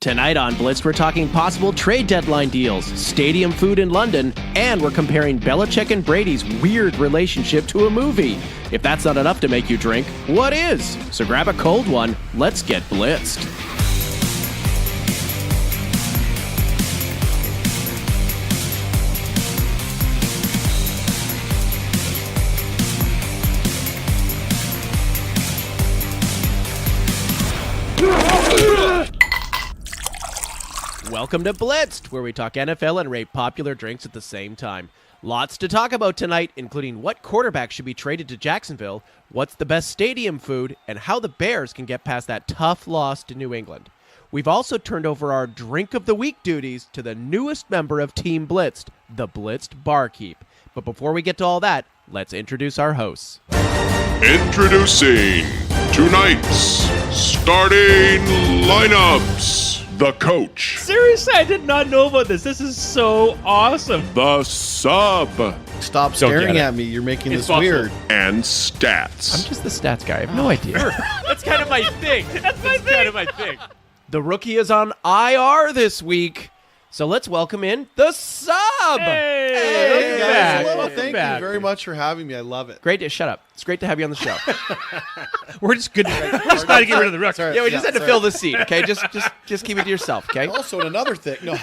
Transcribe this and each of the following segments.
Tonight on Blitzed, we're talking possible trade deadline deals, stadium food in London, and we're comparing Belichick and Brady's weird relationship to a movie. If that's not enough to make you drink, what is? So grab a cold one. Let's get blitzed. Welcome to Blitzed, where we talk NFL and rate popular drinks at the same time. Lots to talk about tonight, including what quarterback should be traded to Jacksonville, what's the best stadium food, and how the Bears can get past that tough loss to New England. We've also turned over our Drink of the Week duties to the newest member of Team Blitzed, the Blitzed Barkeep. But before we get to all that, let's introduce our hosts. Introducing tonight's starting lineups. The coach. Seriously, I did not know about this. This is so awesome. The sub. Stop staring at me. You're making this weird. And stats. I'm just the stats guy. I have no idea. That's kind of my thing. That's kind of my thing. The rookie is on IR this week, so let's welcome in the sub. Hey, guys. back. Well, thank Back. you very much for having me. I love it. Great to shut up. It's great to have you on the show. We're just good. We're just trying to get rid of the rookie. Sorry. Yeah, we just had to sorry. fill the seat, okay? Just keep it to yourself, okay? Also, another thing. No.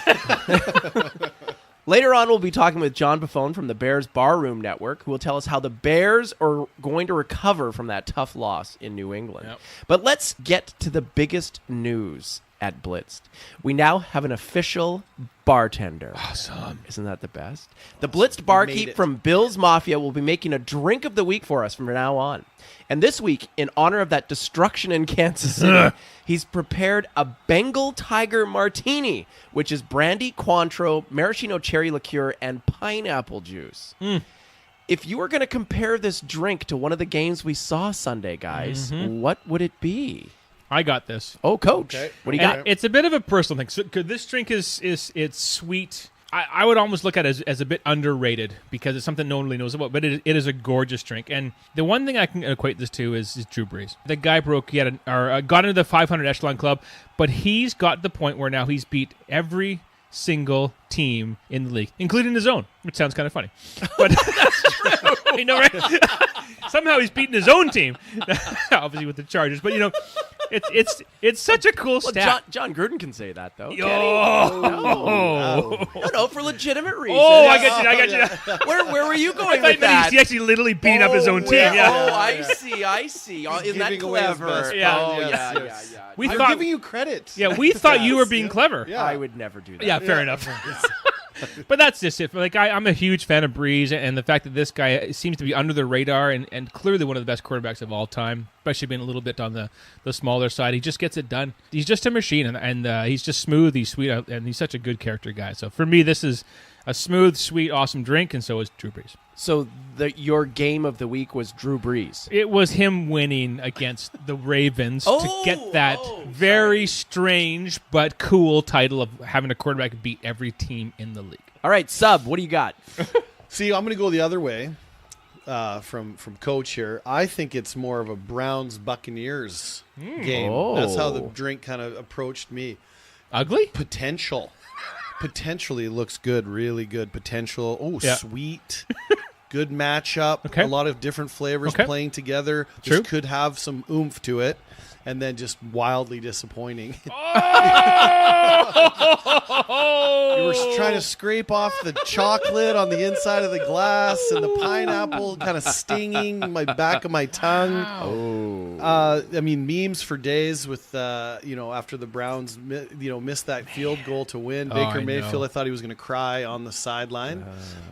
Later on, we'll be talking with John Buffone from the Bears Barroom Network, who will tell us how the Bears are going to recover from that tough loss in New England. Yep. But let's get to the biggest news at Blitzed. We now have an official bartender. Awesome. Isn't that the best? The Blitzed Barkeep from Bill's Mafia will be making a drink of the week for us from now on. And this week, in honor of that destruction in Kansas City, he's prepared a Bengal Tiger Martini, which is brandy, Cointreau, maraschino cherry liqueur, and pineapple juice. If you were going to compare this drink to one of the games we saw Sunday, guys, what would it be? I got this. Oh, Coach, Okay. what do you And got? it's a bit of a personal thing. So this drink is it's sweet. I would almost look at it as a bit underrated because it's something no one really knows about, but it is a gorgeous drink. And the one thing I can equate this to is Drew Brees. The guy got into the 500 echelon club, but he's got the point where now he's beat every single team in the league, including his own, which sounds kind of funny. But that's true. You know, right? Somehow he's beaten his own team, obviously with the Chargers. But, you know, it's such a cool Well, stat. John Gruden can say that, though. Oh, No, for legitimate reasons. oh, I got you. Where were you going I with that? he actually literally beat up his own team. Yeah. Oh, I see. Oh, isn't that giving away his clever? best Yeah. Oh, Yes, yeah, yes. yeah. We I'm thought, giving you credit. yeah, we thought you were being clever. Yeah. I would never do that. Yeah, fair enough. But that's just it. Like I'm a huge fan of Breeze, and the fact that this guy seems to be under the radar and clearly one of the best quarterbacks of all time, especially being a little bit on the smaller side. He just gets it done. He's just a machine, and he's just smooth. He's sweet, and he's such a good character guy. So for me, this is a smooth, sweet, awesome drink, and so is Drew Brees. So your game of the week was Drew Brees. It was him winning against the Ravens to get that very strange but cool title of having a quarterback beat every team in the league. All right, Sub, what do you got? See, I'm going to go the other way from Coach here. I think it's more of a Browns-Buccaneers game. Oh. That's how the drink kind of approached me. Ugly? Potentially looks good, really good potential. Oh, Yeah. sweet. Good matchup. Okay. A lot of different flavors Okay. playing together. True. This could have some oomph to it. And then just wildly disappointing. You were trying to scrape off the chocolate on the inside of the glass and the pineapple kind of stinging my back of my tongue. Oh. I mean, memes for days with, after the Browns, missed that field goal to win. Baker I Mayfield, know. I thought he was going to cry on the sideline.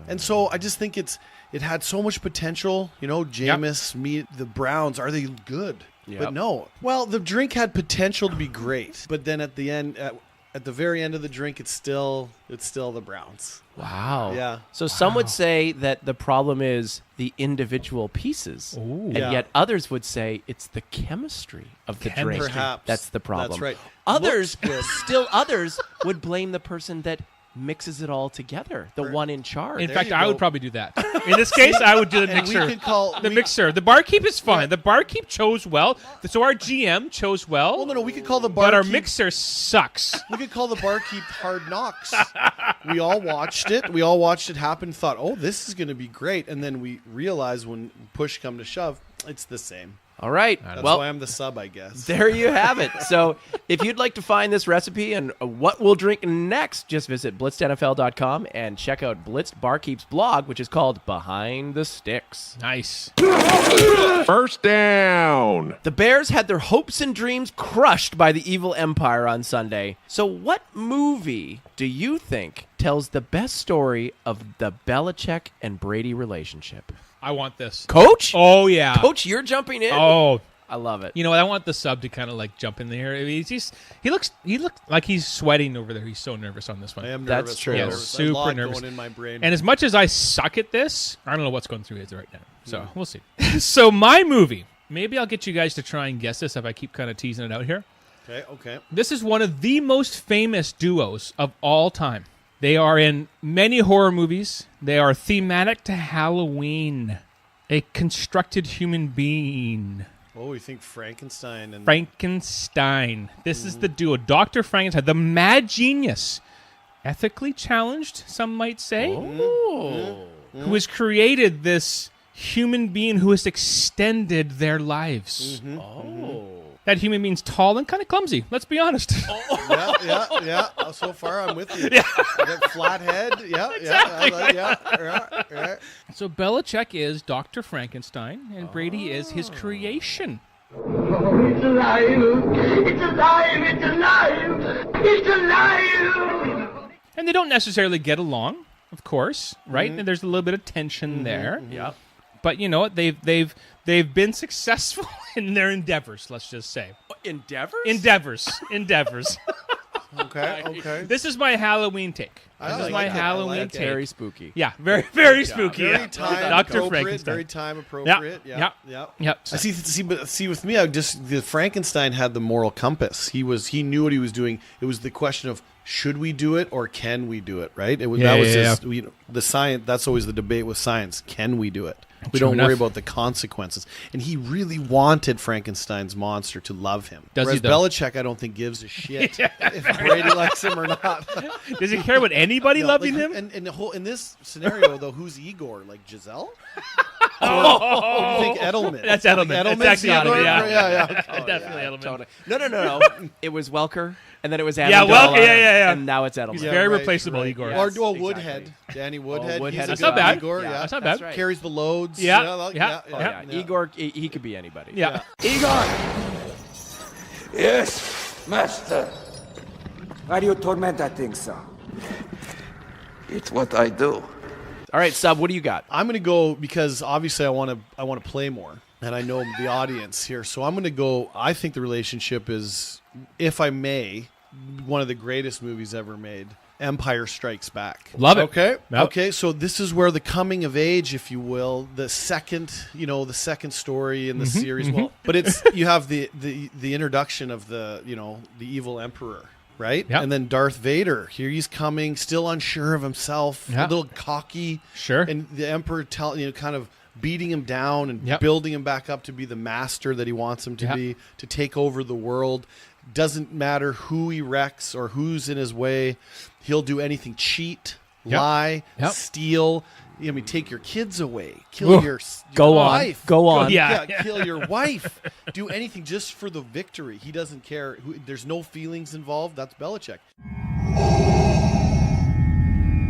And so I just think it had so much potential. Jameis, the Browns, are they good? Yep. But no. Well, the drink had potential to be great, but then at the end, at the very end of the drink, it's still the Browns. Wow. Yeah. So some would say that the problem is the individual pieces, and Yeah. yet others would say it's the chemistry of the drink. Perhaps. That's the problem. That's right. Others, Looks good. still others, would blame the person that mixes it all together. The one in charge. In There fact, you I go. would probably do that. In this case, I would do the And we mixer. could call The mixer. The barkeep is fine. The barkeep chose well. So our GM chose well. Well, no, we could call the but our barkeep. mixer sucks. We could call the barkeep Hard Knocks. We all watched it. We all watched it happen. Thought, oh, this is going to be great, and then we realized when push come to shove, it's the same. All right. That's Well, why I'm the sub, I guess. there you have it. So if you'd like to find this recipe and what we'll drink next, just visit blitzdnfl.com and check out Blitzed Barkeep's blog, which is called Behind the Sticks. Nice. First down. The Bears had their hopes and dreams crushed by the evil empire on Sunday. So what movie do you think tells the best story of the Belichick and Brady relationship? I want this. Coach? Oh, yeah. Coach, you're jumping in? Oh, I love it. you know what? I want the sub to kind of like jump in there. I mean, he looks like he's sweating over there. He's so nervous on this one. I am That's nervous. true. I'm Yeah, nervous. super a lot nervous. going in my brain. And as much as I suck at this, I don't know what's going through his right now. So we'll see. So my movie, maybe I'll get you guys to try and guess this if I keep kind of teasing it out here. Okay. This is one of the most famous duos of all time. They are in many horror movies. They are thematic to Halloween. A constructed human being. Oh, you think Frankenstein and Frankenstein. This is the duo. Dr. Frankenstein, the mad genius. Ethically challenged, some might say. Who has created this human being who has extended their lives. That human being's tall and kind of clumsy. Let's be honest. yeah. So far, I'm with you. Yeah. I got flat head. Yeah. So Belichick is Dr. Frankenstein, and Brady is his creation. Oh, it's alive! It's alive! It's alive! It's alive! And they don't necessarily get along, of course, right? And there's a little bit of tension there. Yeah. But you know what? They've been successful in their endeavors. Let's just say Endeavors? endeavors. Okay. This is my Halloween take. This is my Halloween like it. take. Very spooky. Yeah, very spooky. Very yeah. time Dr. appropriate. Frankenstein. Very time appropriate. Yeah. Yep. I see. With me, the Frankenstein had the moral compass. He knew what he was doing. It was the question of should we do it or can we do it? Right. The science. That's always the debate with science. Can we do it? We True don't enough. worry about the consequences. And he really wanted Frankenstein's monster to love him. Does he, Whereas though? Belichick, I don't think gives a shit if Brady likes him or not. Does he care about anybody No, loving like, him? And in this scenario, though, who's Igor? Like Giselle? I think Edelman. That's Edelman. Like It's Edelman's actually Igor? Edelman, yeah. Yeah. Definitely Edelman. Totally. No. It was Welker, and then it was Yeah, Amendola, Welker, yeah. and now it's Edelman. He's Yeah, very right, replaceable, right. Igor. Yes, Or exactly. Woodhead. Danny Woodhead. Woodhead He's is a That's good not bad. Igor, Yeah, yeah. That's not That's bad. right. Carries the loads. Yeah. Like, Yeah. Oh, yeah. Igor, he could be anybody. Yeah. Igor! Yes, master. Why do you torment that thing, sir? It's what I do. All right, Sub, what do you got? I'm going to go because obviously I want to play more, and I know the audience here. So I'm going to go. I think the relationship is, if I may, one of the greatest movies ever made. Empire Strikes Back. Love it. Okay. Yep. Okay. So this is where the coming of age, if you will, the second story in the series. Well, but it's you have the introduction of the evil emperor. Right? Yep. And then Darth Vader. Here he's coming, still unsure of himself, Yep. a little cocky. Sure. And the Emperor kind of beating him down and Yep. building him back up to be the master that he wants him to Yep. be, to take over the world. Doesn't matter who he wrecks or who's in his way. He'll do anything, cheat, Yep. lie, Yep. steal. Take your kids away, kill Ooh. your Go on. wife. Go on. Yeah. Kill your wife. Do anything just for the victory. He doesn't care. There's no feelings involved. That's Belichick.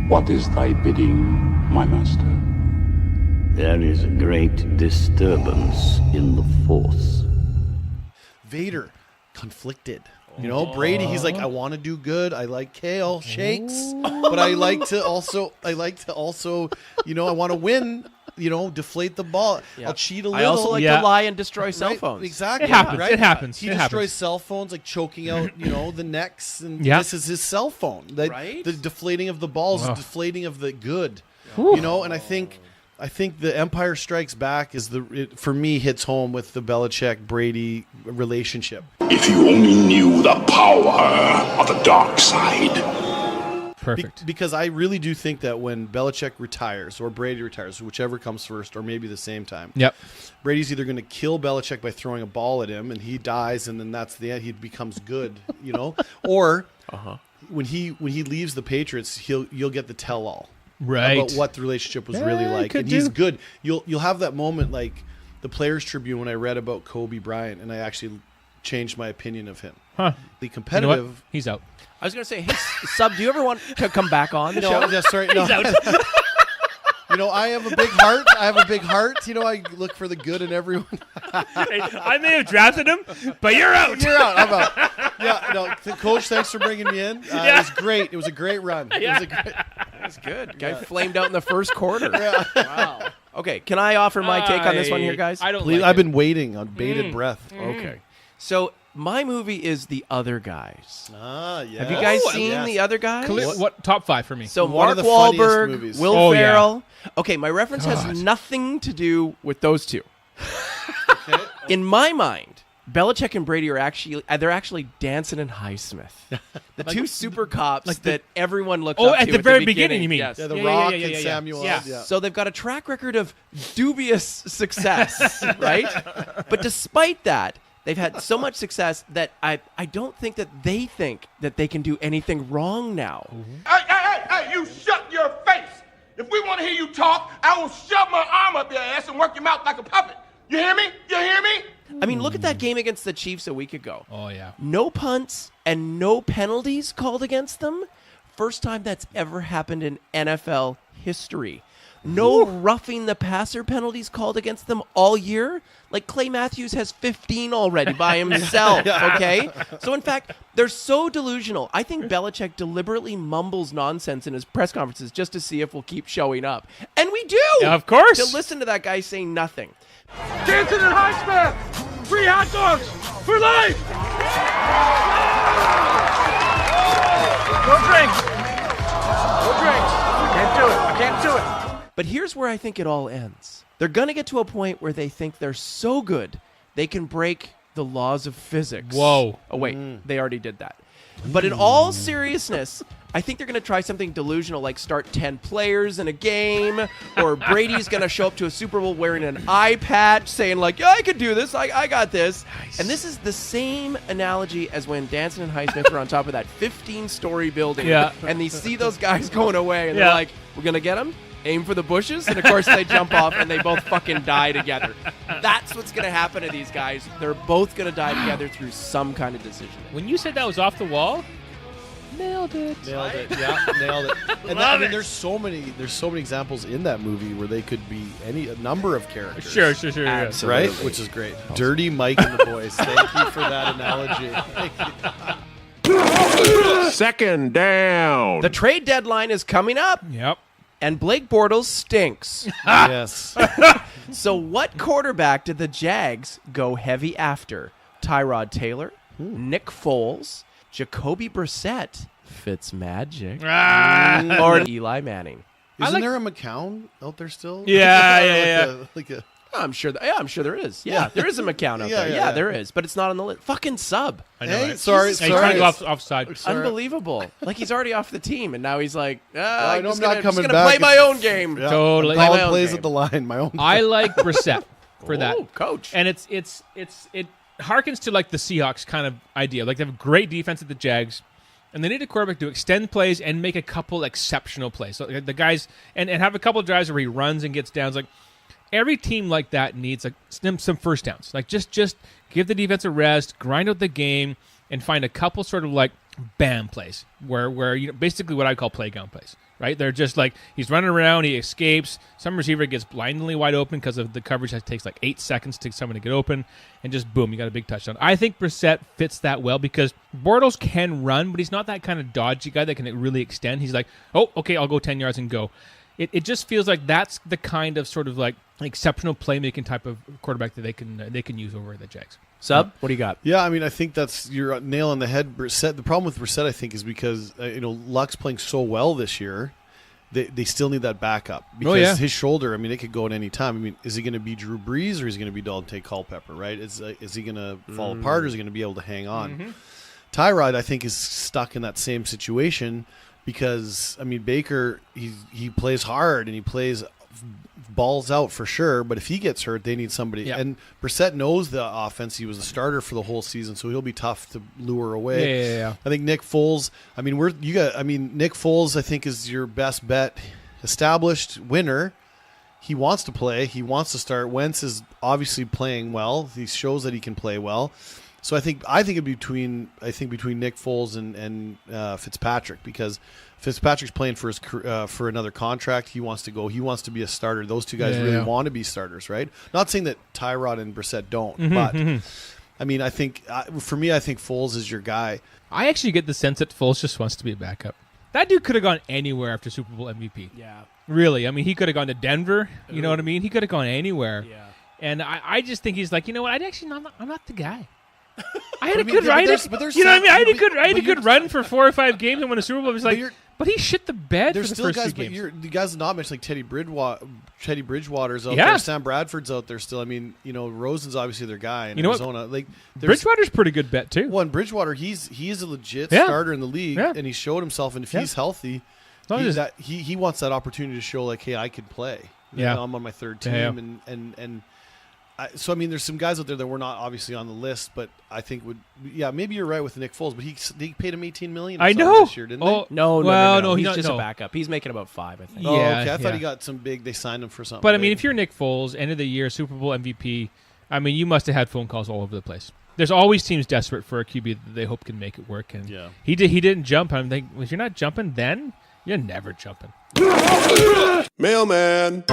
What is thy bidding, my master? There is a great disturbance in the Force. Vader, conflicted. Brady, he's like, I want to do good. I like kale shakes, but I like to also, I want to win. Deflate the ball. Yeah. I'll cheat a little. I also like Yeah. to lie and destroy cell Right? phones. Exactly. It happens. Right? It happens. He It destroys happens. cell phones, like choking out, the necks, and Yeah. this is his cell phone. Right? The deflating of the balls, Ugh. deflating of the good. And I think the Empire Strikes Back is for me hits home with the Belichick Brady relationship. If you only knew the power of the dark side. Perfect. Because I really do think that when Belichick retires or Brady retires, whichever comes first, or maybe the same time, Yep. Brady's either going to kill Belichick by throwing a ball at him and he dies, and then that's the end. He becomes good, or when he leaves the Patriots, you'll get the tell-all Right. about what the relationship was really like, and he's good. You'll have that moment like the Players Tribune when I read about Kobe Bryant, and I actually changed my opinion of him. Huh. The You know competitive. what? He's out. I was going to say, hey, Sub, do you ever want to come back on the show? No, yeah, sorry. No. I have a big heart. I look for the good in everyone. Hey, I may have drafted him, but you're out. You're out. I'm out. Yeah, no, Coach, thanks for bringing me in. It was great. It was a great run. Yeah. That's good. Guy flamed out in the first quarter. Wow. Okay, can I offer my take on this one here, guys? I don't Please, like I've it. been waiting on bated breath. Okay. So my movie is The Other Guys. Ah, yeah. Have you guys seen yes. The Other Guys? What top 5 for me? So One Mark of the funniest Wahlberg, movies. Will Oh, yeah. Ferrell. Okay, my reference God. has nothing to do with those two. In my mind, Belichick and Brady they're actually Danson and Highsmith, the two super cops that everyone looked up to at the very beginning, you mean? Yes. Yeah, The Yeah, Rock yeah, and yeah. Samuel. Yeah. Yeah. So they've got a track record of dubious success, right? But despite that, they've had so much success that I don't think that they think that they can do anything wrong now. Hey, you shut your face. If we want to hear you talk, I will shove my arm up your ass and work your mouth like a puppet. You hear me? You hear me? I mean, look at that game against the Chiefs a week ago. Oh, yeah. No punts and no penalties called against them. First time that's ever happened in NFL history. No roughing the passer penalties called against them all year. Like Clay Matthews has 15 already by himself, okay? So, in fact, they're so delusional. I think Belichick deliberately mumbles nonsense in his press conferences just to see if we'll keep showing up. And we do! Yeah, of course. To listen to that guy saying nothing. Danson and Highsmith! Free hot dogs for life! No drinks! No drinks. I can't do it. But here's where I think it all ends. They're going to get to a point where they think they're so good they can break the laws of physics. Whoa. Oh, wait. They already did that. But in all seriousness, I think they're going to try something delusional like start 10 players in a game, or Brady's going to show up to a Super Bowl wearing an eye patch saying like, yeah, I can do this. I got this. Nice. And this is the same analogy as when Danson and Highsmith were on top of that 15-story building. Yeah. And they see those guys going away and they're like, we're going to get them? Aim for the bushes, and of course they jump off and they both fucking die together. That's what's going to happen to these guys. They're both going to die together through some kind of decision. When you said that was off the wall, nailed it. Nailed it. Yeah, nailed it. And there's so many examples in that movie where they could be a number of characters. Sure. Yeah. Absolutely. Right? Which is great. Dirty Mike and the boys. Thank you for that analogy. Second down. The trade deadline is coming up, Yep. and Blake Bortles stinks. Yes. So what quarterback did the Jags go heavy after? Tyrod Taylor, Nick Foles, Jacoby Brissett, Fitzmagic, or Eli Manning? Isn't there a McCown out there still? Yeah. I'm sure there is. Yeah, there is a McCown out there. Yeah, there is, but it's not on the list. Fucking Sub. I know, Hey, right? sorry. He's trying to go offside. Unbelievable. Like he's already off the team, and now he's like, I I'm know just I'm not gonna coming play back. my own game. Yeah. Totally. Play my Colin own plays game. at the line. My own. I like Brissett for that. Oh, coach. And it harkens to like the Seahawks kind of idea. Like they have a great defense at the Jags, and they need a quarterback to extend plays and make a couple exceptional plays. So the guys and have a couple of drives where he runs and gets downs. Like every team like that needs like some first downs. Like just give the defense a rest, grind out the game, and find a couple sort of like bam plays where you know basically what I call playground plays. Right? They're just like he's running around, he escapes, some receiver gets blindingly wide open because of the coverage that takes like 8 seconds to someone to get open, and just boom, you got a big touchdown. I think Brissett fits that well because Bortles can run, but he's not that kind of dodgy guy that can really extend. He's like, oh, okay, I'll go 10 yards and go. It just feels like that's the kind of sort of like exceptional playmaking type of quarterback that they can use over the Jags. Sub, what do you got? Yeah, I mean, I think that's your nail on the head. Brissett. The problem with Brissett, I think, is because Luck's playing so well this year. They still need that backup because his shoulder. I mean, it could go at any time. I mean, is he going to be Drew Brees or is he going to be Dante Culpepper? Right? Is he going to fall apart or is he going to be able to hang on? Mm-hmm. Tyrod, I think, is stuck in that same situation because I mean Baker he plays hard and he plays balls out for sure, but if he gets hurt, they need somebody. Yeah. And Brissett knows the offense. He was a starter for the whole season, so he'll be tough to lure away. Yeah. I think Nick Foles. I mean, Nick Foles. I think is your best bet. Established winner. He wants to play. He wants to start. Wentz is obviously playing well. He shows that he can play well. So I think it'd be between Nick Foles and Fitzpatrick, because Fitzpatrick's playing for his for another contract. He wants to go. He wants to be a starter. Those two guys really want to be starters, right? Not saying that Tyrod and Brissett don't, but I mean, I think for me, I think Foles is your guy. I actually get the sense that Foles just wants to be a backup. That dude could have gone anywhere after Super Bowl MVP. Yeah. Really. I mean, he could have gone to Denver. You know what I mean? He could have gone anywhere. Yeah. And I just think he's like, you know what? I'm not the guy. I had a I mean, good yeah, run. but there's You know what I mean? I had a but good run for 4 or 5 games and won a Super Bowl. It's like, but he shit the bed for There's the still first guys, 2 games. but the guys not mentioned, like Teddy Bridgewater's out there. Sam Bradford's out there still. I mean, Rosen's obviously their guy in Arizona. Like Bridgewater's pretty good bet too. Well, Bridgewater, he's a legit starter in the league, and he showed himself. And if he's healthy, he wants that opportunity to show, like, hey, I could play. I'm on my third team, and so I mean, there's some guys out there that were not obviously on the list, but I think maybe you're right with Nick Foles, but he paid him $18 million. I know this year, didn't they? No. He's just a backup. He's making about 5, I think. Oh, okay. I thought he got some big. They signed him for something. But I mean, if you're Nick Foles, end of the year, Super Bowl MVP, I mean, you must have had phone calls all over the place. There's always teams desperate for a QB that they hope can make it work, and he didn't jump. I'm thinking, if you're not jumping, then you're never jumping. Mailman.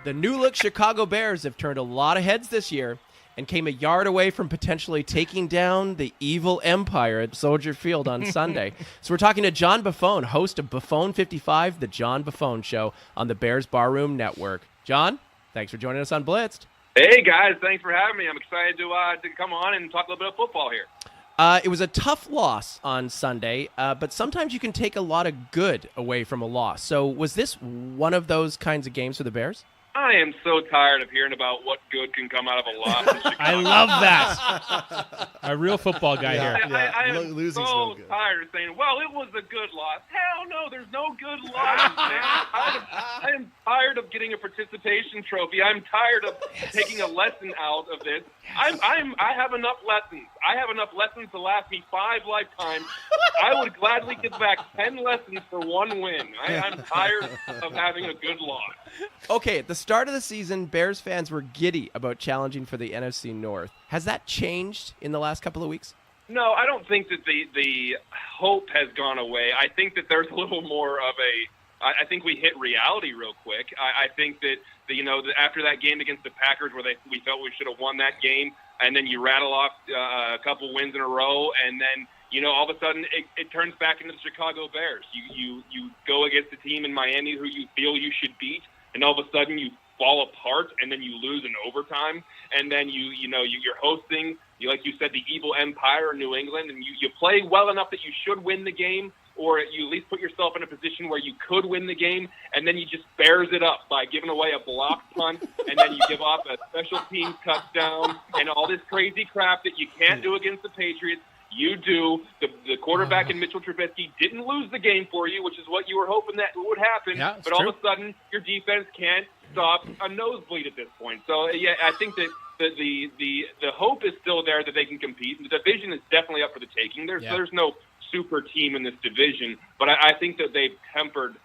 The new-look Chicago Bears have turned a lot of heads this year and came a yard away from potentially taking down the evil empire at Soldier Field on Sunday. So we're talking to John Buffone, host of Buffone 55, the John Buffone Show on the Bears Barroom Network. John, thanks for joining us on Blitzed. Hey, guys. Thanks for having me. I'm excited to come on and talk a little bit of football here. It was a tough loss on Sunday, but sometimes you can take a lot of good away from a loss. So was this one of those kinds of games for the Bears? I am so tired of hearing about what good can come out of a loss in Chicago. I love that. A real football guy here. I am so tired of saying, well, it was a good loss. Hell no, there's no good loss, man. I am tired of getting a participation trophy. I'm tired of taking a lesson out of this. I have enough lessons. I have enough lessons to last me 5 lifetimes. I would gladly give back 10 lessons for 1 win. I'm tired of having a good loss. Okay, at the start of the season, Bears fans were giddy about challenging for the NFC North. Has that changed in the last couple of weeks? No, I don't think that the hope has gone away. I think that there's a little more of I think we hit reality real quick. I think that after that game against the Packers, where we felt we should have won that game, and then you rattle off a couple wins in a row, and then all of a sudden it turns back into the Chicago Bears. You go against a team in Miami who you feel you should beat, and all of a sudden you fall apart, and then you lose in overtime, and then you're hosting, like you said, the evil empire in New England, and you play well enough that you should win the game, or you at least put yourself in a position where you could win the game, and then you just Bears it up by giving away a blocked punt, and then you give up a special teams touchdown, and all this crazy crap that you can't do against the Patriots. You do. The quarterback in Mitchell Trubisky didn't lose the game for you, which is what you were hoping that would happen. Yeah, but all of a sudden, your defense can't stop a nosebleed at this point. So, yeah, I think that the hope is still there that they can compete. The division is definitely up for the taking. There's no super team in this division, but I think that they've tempered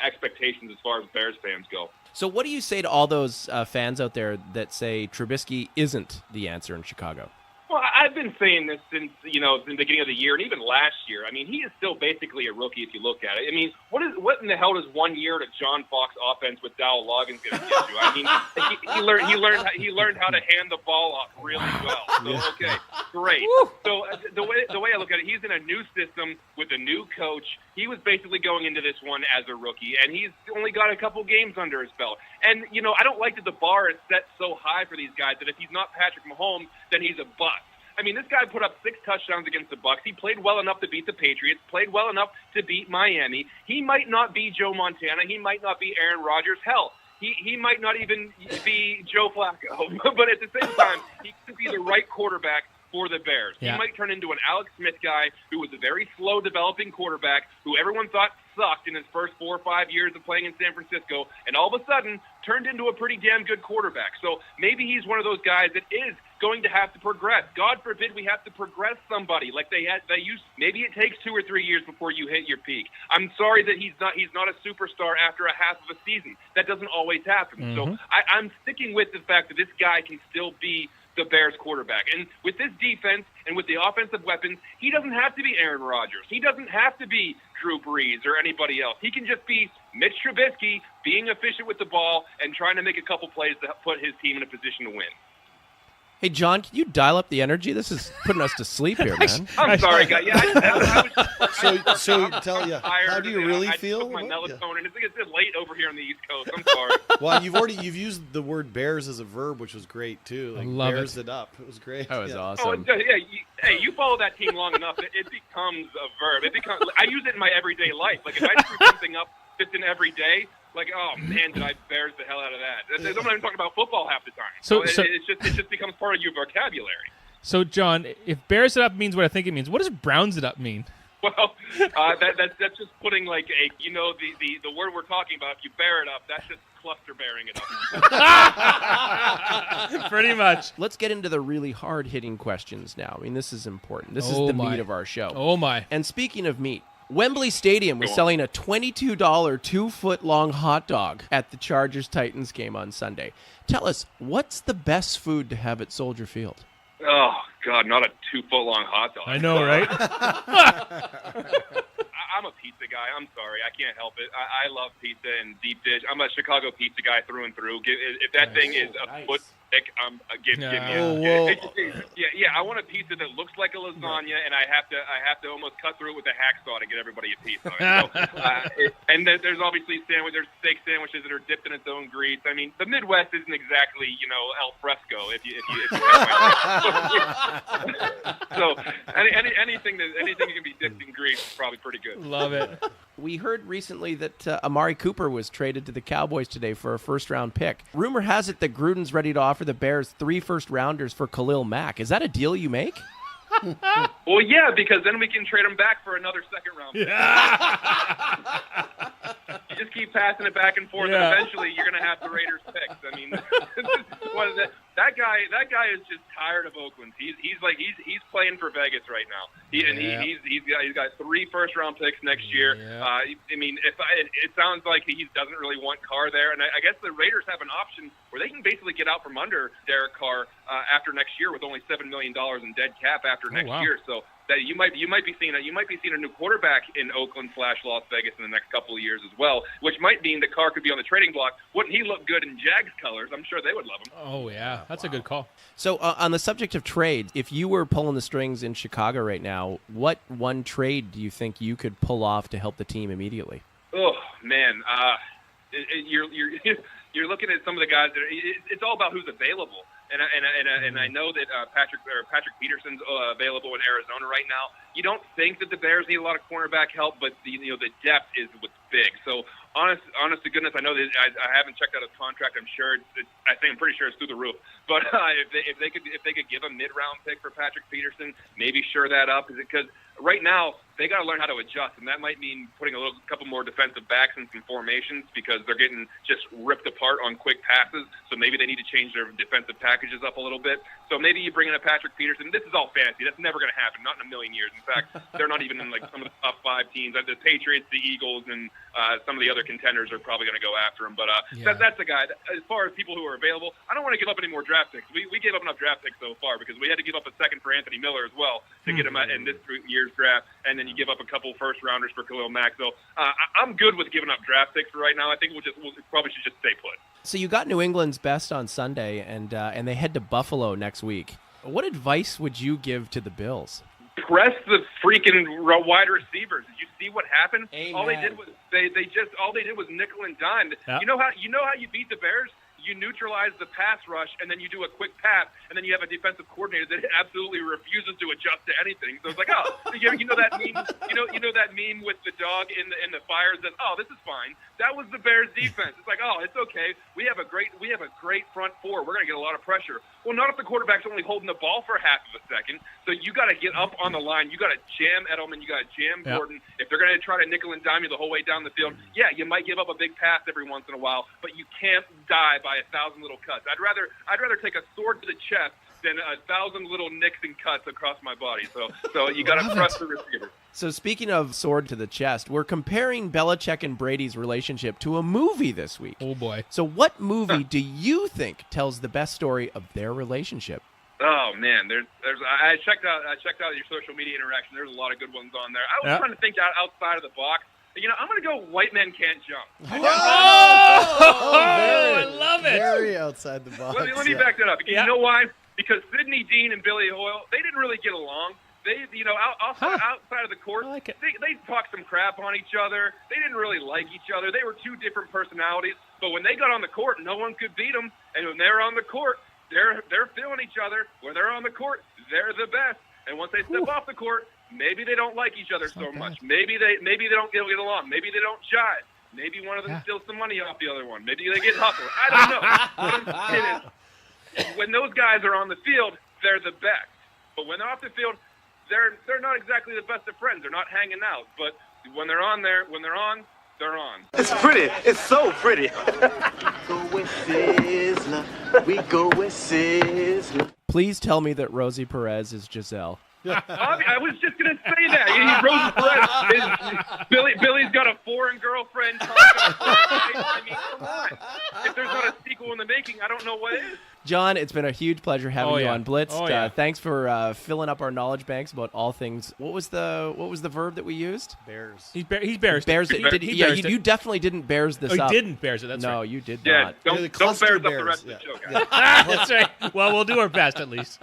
expectations as far as Bears fans go. So what do you say to all those fans out there that say Trubisky isn't the answer in Chicago? Well, I've been saying this since, the beginning of the year, and even last year. I mean, he is still basically a rookie if you look at it. I mean, what in the hell does 1 year to John Fox offense with Dowell Loggins going to get you? I mean, he learned how to hand the ball off really well. So, okay, great. So the way I look at it, he's in a new system with a new coach. He was basically going into this one as a rookie, and he's only got a couple games under his belt. And, I don't like that the bar is set so high for these guys that if he's not Patrick Mahomes, then he's a bust. I mean, this guy put up 6 touchdowns against the Bucs. He played well enough to beat the Patriots, played well enough to beat Miami. He might not be Joe Montana. He might not be Aaron Rodgers. Hell, he might not even be Joe Flacco. But at the same time, he could be the right quarterback for the Bears. Yeah. He might turn into an Alex Smith guy who was a very slow developing quarterback who everyone thought sucked in his first 4 or 5 years of playing in San Francisco, and all of a sudden turned into a pretty damn good quarterback. So maybe he's one of those guys that is going to have to progress. God forbid we have to progress somebody like they used. Maybe it takes 2 or 3 years before you hit your peak. I'm sorry that he's not a superstar after a half of a season. That doesn't always happen. Mm-hmm. So I'm sticking with the fact that this guy can still be the Bears quarterback. And with this defense and with the offensive weapons, he doesn't have to be Aaron Rodgers. He doesn't have to be Drew Brees or anybody else. He can just be Mitch Trubisky being efficient with the ball and trying to make a couple plays to put his team in a position to win. Hey, John, can you dial up the energy? This is putting us to sleep here, man. I'm sorry, guys. Yeah, how do you really feel? I took my melatonin. It's late over here on the East Coast. I'm sorry. Well, you've used the word bears as a verb, which was great too. Like, I love bears it. up. It was great. That was Oh, awesome. hey, you follow that team long enough, it becomes a verb. I use it in my everyday life. Like if I screw something up that's in every day, like, oh man, did I Bears the hell out of that? I'm not even talking about football half the time. So it just becomes part of your vocabulary. So, John, if Bears it up means what I think it means, what does Browns it up mean? Well, that's just putting like the word we're talking about. If you bear it up, that's just cluster bearing it up. Pretty much. Let's get into the really hard-hitting questions now. I mean, this is important. This is the meat of our show. Oh, my. And speaking of meat, Wembley Stadium was selling a $22 2-foot-long hot dog at the Chargers-Titans game on Sunday. Tell us, what's the best food to have at Soldier Field? Oh, God, not a 2-foot-long hot dog. I know, right? I'm a pizza guy. I'm sorry. I can't help it. I love pizza and deep dish. I'm a Chicago pizza guy through and through. If that thing is a foot thick, give me it. Yeah, I want a pizza that looks like a lasagna, and I have to almost cut through it with a hacksaw to get everybody a piece of it. And there's obviously there's steak sandwiches that are dipped in its own grease. I mean, the Midwest isn't exactly al fresco. If you so anything that can be dipped in grease is probably pretty good. Love it. We heard recently that Amari Cooper was traded to the Cowboys today for a first-round pick. Rumor has it that Gruden's ready to offer the Bears 3 first-rounders for Khalil Mack. Is that a deal you make? Well, yeah, because then we can trade him back for another second-round pick. You just keep passing it back and forth, and eventually you're going to have the Raiders picks. I mean, that guy is just tired of Oakland. He's playing for Vegas right now. He's got 3 first-round picks next year. I mean, it sounds like he doesn't really want Carr there, and I guess the Raiders have an option where they can basically get out from under Derek Carr after next year with only $7 million in dead cap after next year. So that you might be seeing a new quarterback in Oakland / Las Vegas in the next couple of years as well, which might mean that Carr could be on the trading block. Wouldn't he look good in Jags colors? I'm sure they would love him. Oh yeah, that's a good call. So on the subject of trades, if you were pulling the strings in Chicago right now, what one trade do you think you could pull off to help the team immediately? Oh man, you're looking at some of the guys that it's all about who's available. And I know that Patrick Peterson's available in Arizona right now. You don't think that the Bears need a lot of cornerback help, but the depth is what's big. So honest to goodness, I know that I haven't checked out his contract. I'm pretty sure it's through the roof. But if they could give a mid-round pick for Patrick Peterson, maybe shore that up, because right now they got to learn how to adjust, and that might mean putting a couple more defensive backs in some formations because they're getting just ripped apart on quick passes. So maybe they need to change their defensive packages up a little bit. So maybe you bring in a Patrick Peterson. This is all fantasy. That's never going to happen. Not in a million years. In fact, they're not even in like some of the top 5 teams. The Patriots, the Eagles, and some of the other contenders are probably going to go after him. But that's a guy. As far as people who are available, I don't want to give up any more draft picks. We gave up enough draft picks so far because we had to give up a second for Anthony Miller as well to get him in this year's draft, and then you give up a couple first rounders for Khalil Mack. So I'm good with giving up draft picks for right now. I think we'll probably should just stay put. So you got New England's best on Sunday, and they head to Buffalo next week. What advice would you give to the Bills? Press the freaking wide receivers. Did you see what happened? Amen. All they did was nickel and dime. Yeah. You know how you beat the Bears? You neutralize the pass rush, and then you do a quick pass, and then you have a defensive coordinator that absolutely refuses to adjust to anything. So it's like, you know that meme, you know that meme with the dog in the fire that, this is fine. That was the Bears defense. It's like, it's okay. We have a great front four. We're gonna get a lot of pressure. Well, not if the quarterback's only holding the ball for half of a second. So you got to get up on the line. You got to jam Edelman. You got to jam Gordon. If they're going to try to nickel and dime you the whole way down the field, yeah, you might give up a big pass every once in a while, but you can't die by 1,000 little cuts. I'd rather take a sword to the chest than 1,000 little nicks and cuts across my body. So you got to trust the receiver. So speaking of sword to the chest, we're comparing Belichick and Brady's relationship to a movie this week. Oh, boy. So what movie do you think tells the best story of their relationship? Oh man, I checked out your social media interaction. There's a lot of good ones on there. I was trying to think outside of the box. You know, I'm going to go White Men Can't Jump. I love it. Very outside the box. Let me back that up. You know why? Because Sidney Dean and Billy Hoyle, they didn't really get along. They, outside of the court, they talked some crap on each other. They didn't really like each other. They were two different personalities. But when they got on the court, no one could beat them. And when they're on the court, they're feeling each other. When they're on the court, they're the best. And once they step off the court, maybe they don't like each other so much. Maybe they don't get along. Maybe they don't jive. Maybe one of them steals some money off the other one. Maybe they get hustled. I don't know. What I'm saying is, when those guys are on the field, they're the best. But when they're off the field, they're not exactly the best of friends. They're not hanging out. But when they're on, they're on. It's pretty. It's so pretty. We go with Sizzler. Please tell me that Rosie Perez is Giselle. I was just going to say that. Rosie Perez, Billy's got a foreign girlfriend. I mean, come on. If there's not a sequel in the making, I don't know what is. John, it's been a huge pleasure having you on Blitzed. Thanks for filling up our knowledge banks about all things. What was the verb that we used? Bears. He bears. You definitely didn't bears this up. He didn't bears it. That's right. No, you did not. Don't bears up the rest of the show, guys. That's right. Well, we'll do our best at least.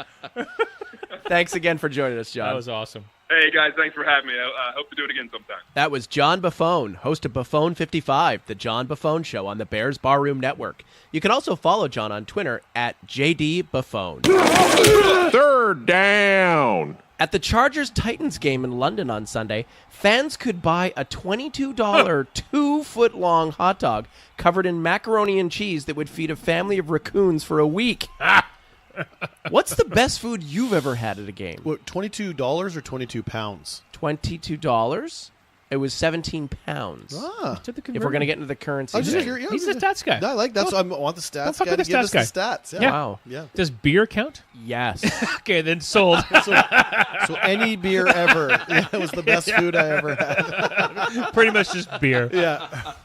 Thanks again for joining us, John. That was awesome. Hey, guys, thanks for having me. I hope to do it again sometime. That was John Buffone, host of Buffone 55, the John Buffone Show on the Bears Barroom Network. You can also follow John on Twitter at JDBuffone. Third down. At the Chargers-Titans game in London on Sunday, fans could buy a $22 2-foot-long hot dog covered in macaroni and cheese that would feed a family of raccoons for a week. What's the best food you've ever had at a game? What, $22 or 22 pounds? $22. It was 17 pounds. If we're going to get into the currency. He's the stats guy. I like that. I want the stats guy to give us the stats. Yeah. Wow. Yeah. Does beer count? Yes. Okay, then sold. So any beer ever. That was the best food I ever had. Pretty much just beer. Yeah.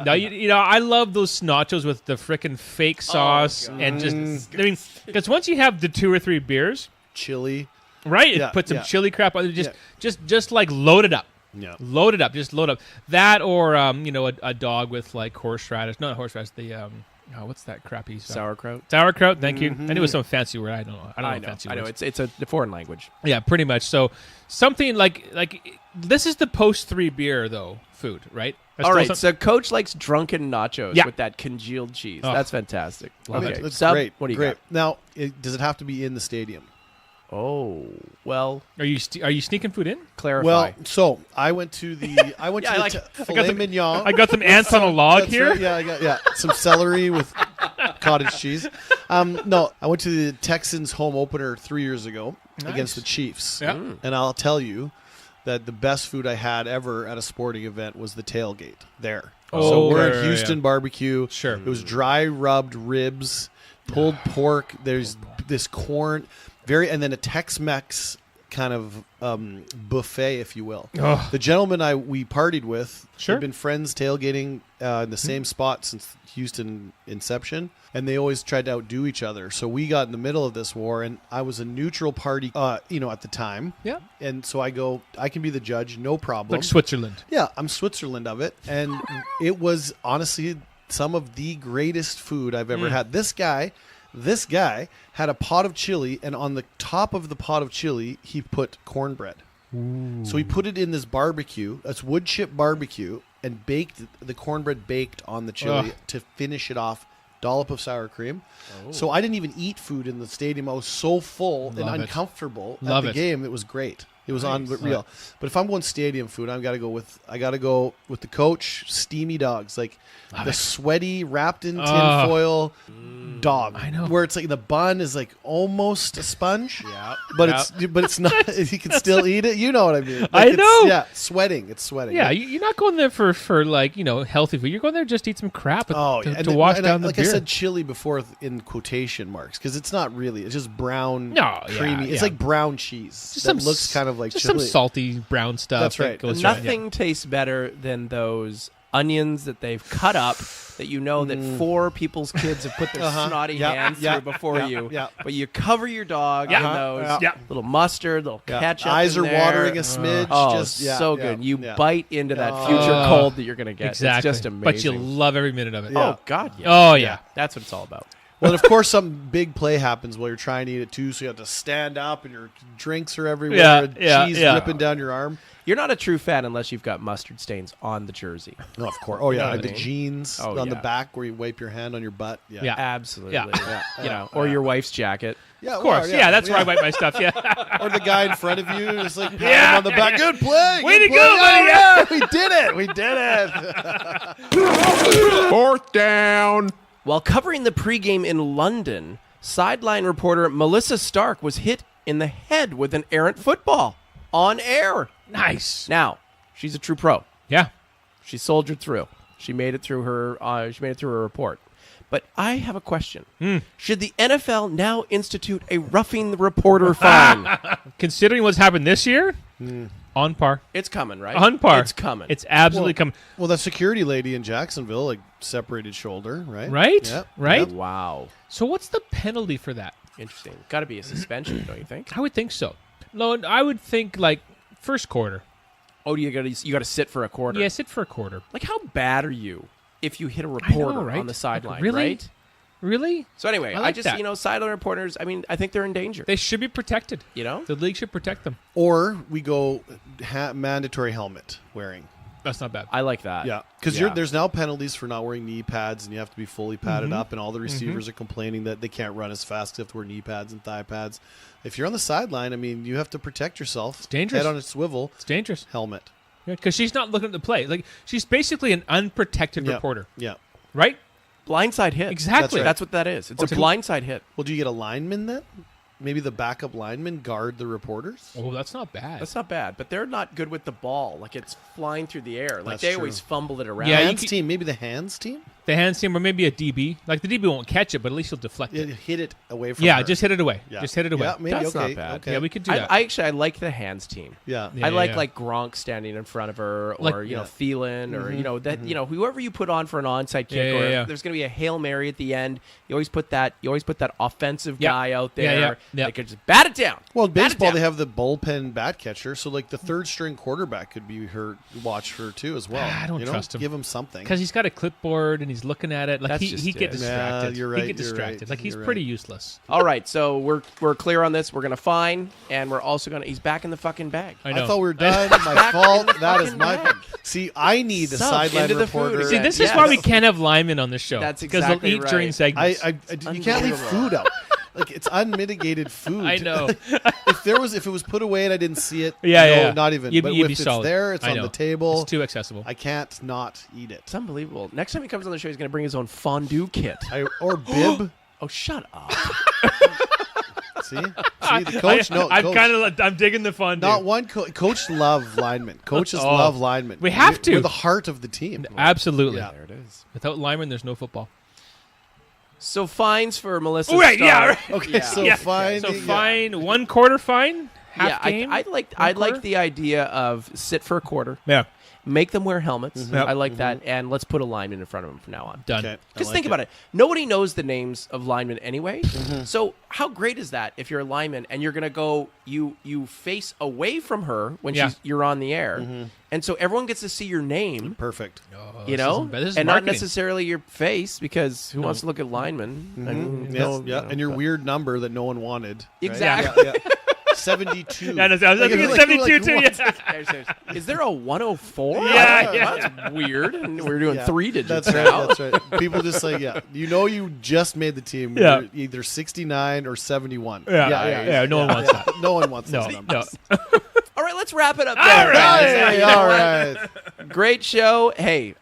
No, you know, I love those nachos with the frickin' fake sauce and just, I mean, because once you have the 2 or 3 beers, chili, right? It puts some chili crap on it. Just like load it up. Yeah, load it up. Just load up that, or a dog with like horseradish. Not horseradish. The what's that crappy stuff? Sauerkraut. Sauerkraut. Thank you. I knew it was some fancy word. I don't know. I know. It's a foreign language. Yeah, pretty much. So something like this is the post 3 beer though food, right? All right. So Coach likes drunken nachos with that congealed cheese. That's fantastic. That's Sub, great. What do you got? Now, does it have to be in the stadium? Oh, well. Are you sneaking food in? Clarify. Well, so I went to the filet mignon. I got some ants on a log here. Right. Yeah, I got some celery with cottage cheese. No, I went to the Texans home opener 3 years ago against the Chiefs. Yeah. And I'll tell you that the best food I had ever at a sporting event was the tailgate there. So we're at Houston barbecue. Sure. It was dry rubbed ribs, pulled pork. There's this corn. And then a Tex-Mex kind of buffet, if you will. Oh. The gentleman we partied with had been friends tailgating in the same spot since Houston inception, and they always tried to outdo each other. So we got in the middle of this war, and I was a neutral party, at the time. Yeah. And so I go, I can be the judge, no problem. Like Switzerland. Yeah, I'm Switzerland of it, and it was honestly some of the greatest food I've ever had. This guy had a pot of chili, and on the top of the pot of chili, he put cornbread. Ooh. So he put it in this barbecue, that's wood chip barbecue, and baked the cornbread baked on the chili to finish it off. Dollop of sour cream. Oh. So I didn't even eat food in the stadium. I was so full and uncomfortable at the game. It was great. It was unreal. But if I'm going stadium food, I got to go with the coach, steamy dogs, like the sweaty wrapped in tinfoil dog. I know. Where it's like the bun is like almost a sponge. Yeah. But it's not. You can still eat it. You know what I mean? Like I know. Yeah, sweating. It's sweating. Yeah, you're not going there for like healthy food. You're going there just to eat some crap to wash down the like beer. I said, chili before in quotation marks because it's not really. It's just brown, creamy. Yeah. It's like brown cheese. Just that looks kind of like just chili. some salty brown stuff. That's right. Nothing tastes better than those onions that they've cut up that that 4 people's kids have put their snotty hands through before you. Yeah. But you cover your dog in those. Yeah. Little mustard, little ketchup. Eyes in are there. watering a smidge. Oh, just so good. You bite into that future cold that you're going to get. Exactly. It's just amazing. But you love every minute of it. Oh, God. Yeah. Oh, yeah. That's what it's all about. Well, and of course, some big play happens while you're trying to eat it too, so you have to stand up and your drinks are everywhere, cheese dripping down your arm. You're not a true fan unless you've got mustard stains on the jersey. Oh, of course. Oh, yeah. You know The jeans on the back where you wipe your hand on your butt. Yeah. Absolutely. Yeah. Or your wife's jacket. Yeah, Of course. Yeah, that's where I wipe my stuff. Yeah. Or the guy in front of you is like patting him on the back. Good play. Way good to play. go, buddy. Yeah, we did it. We did it. 4th down. While covering the pregame in London, sideline reporter Melissa Stark was hit in the head with an errant football on air. Nice. Now, she's a true pro. Yeah. She soldiered through. She made it through her. Report. But I have a question. Should the NFL now institute a roughing the reporter fine? Considering what's happened this year, on par. It's coming, right? On par. It's coming. It's absolutely coming. Well, that security lady in Jacksonville, like separated shoulder, right? Right? Yep. Right? Yep. Wow. So what's the penalty for that? Interesting. Got to be a suspension, don't you think? I would think so. No, I would think like first quarter. Oh, you got to sit for a quarter. Yeah, sit for a quarter. Like, how bad are you if you hit a reporter right? on the sideline? Like, really? Right? Really? So anyway, I like just that. Sideline reporters. I mean, I think they're in danger. They should be protected. The league should protect them. Or we go mandatory helmet wearing. That's not bad. I like that. Yeah, because there's now penalties for not wearing knee pads, and you have to be fully padded up, and all the receivers are complaining that they can't run as fast because they have to wear knee pads and thigh pads. If you're on the sideline, I mean, you have to protect yourself. It's dangerous. Head on a swivel. It's dangerous. Helmet. Because she's not looking at the play. Like, she's basically an unprotected reporter. Yeah. Right? Blindside hit. Exactly. That's what that is. It's a blindside hit. Well, do you get a lineman then? Maybe the backup linemen guard the reporters? Oh, that's not bad. That's not bad, but they're not good with the ball. Like, it's flying through the air. Like, That's they true. always fumble it around. Yeah, Hands team. Maybe the hands team? The hands team, or maybe a DB. Like, the DB won't catch it, but at least he'll deflect Yeah, it. hit it away from Yeah, her. just hit it away. Yeah. Just hit it away. Yeah, maybe. That's okay. not bad. Okay. Yeah, we could do that. I like the hands team. Yeah. Yeah, I like yeah. like Gronk standing in front of her, or Like- Thielen, or whoever you put on for an onside kick, Yeah, or yeah. there's going to be a Hail Mary at the end. You always put that offensive Yeah. guy out Yeah, there. yeah. They could just bat it down. Well, in Bat it baseball, down. they have the bullpen bat catcher, so like the third string quarterback could be watch her too as well. I don't trust him. Give him something. Because he's got a clipboard and he's looking at it. Like, That's he just get it. distracted. Yeah, you're right, He get you're distracted. right, Like, he's you're pretty right. useless. All right, so we're clear on this. We're going to fine, and we're also going to. He's back in the fucking bag. I know. I thought we were done. My fault. That is my fault. See, I need a Sub sideline into the food reporter. See, again. this is Yes. why we can't have linemen on this show. That's because exactly they'll eat during right. segments. You can't leave food out. Like, it's unmitigated food. I know. if it was put away and I didn't see it, Yeah. not even. You'd but be if it's solid. there, it's I on know. the table. It's too accessible. I can't not eat it. It's unbelievable. Next time he comes on the show, he's going to bring his own fondue kit. Or bib. Oh, shut up. See, the coach. I'm digging the fun. Not one coach love linemen. Coaches love linemen. We have to. We're the heart of the team. Absolutely. Yeah. There it is. Without linemen, there's no football. So fines for Melissa. Oh, right, Starr. yeah, right. Okay, so Yeah. fine. So fine, 1 quarter fine, half Yeah, game. I like the idea of sit for a quarter. Yeah. Make them wear helmets. Yep. I like that, and let's put a lineman in front of them from now on. Done. Okay. Because think about it. Nobody knows the names of linemen anyway. So how great is that if you're a lineman and you're going to go, you face away from her when you're on the air. And so everyone gets to see your name, Perfect. you know, this is and not marketing. necessarily your face, because who wants to look at linemen? And your weird number that no one wanted. Right? Exactly. Yeah. 72. Yeah, no, I was thinking Like, 72 like, too. what? Yeah. Is there a 104? Yeah. That's weird. And we're doing 3 digits That's right. now. That's right. People just like, you just made the team. Yeah. You're either 69 or 71. Yeah. No one wants that. No one wants No, those numbers. no. All right, let's wrap it up All there, right. guys. Hey, all right. Great show. Hey,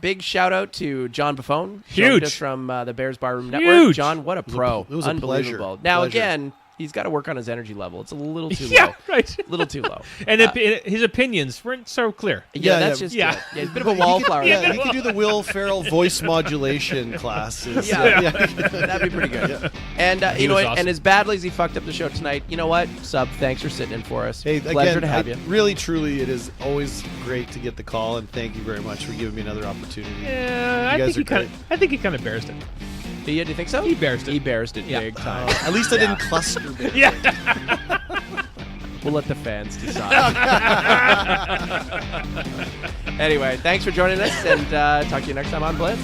big shout out to John Buffone. Huge. Joined us from the Bears Barroom Network. Huge. John, what a pro. It was a Unbelievable. pleasure. Now, Pleasure. again, he's got to work on his energy level. It's a little too Yeah, low. right. A little too low. And his opinions weren't so clear. Yeah, Yeah, that's yeah. just Yeah. it. Yeah, he's a bit of a wallflower. Yeah, you could do the Will Ferrell voice modulation classes. Yeah. That'd be pretty good. And He you know, was what? awesome. And as badly as he fucked up the show tonight, you know what? Sub, thanks for sitting in for us. Hey, Pleasure again, to have you. Really, truly, it is always great to get the call, and thank you very much for giving me another opportunity. Yeah, You guys are I think he kind of embarrassed it. Do you think so? He embarrassed it. He embarrassed it Yeah. big time. At least I didn't cluster. Yeah. We'll let the fans decide. Anyway, thanks for joining us, and talk to you next time on Blitz.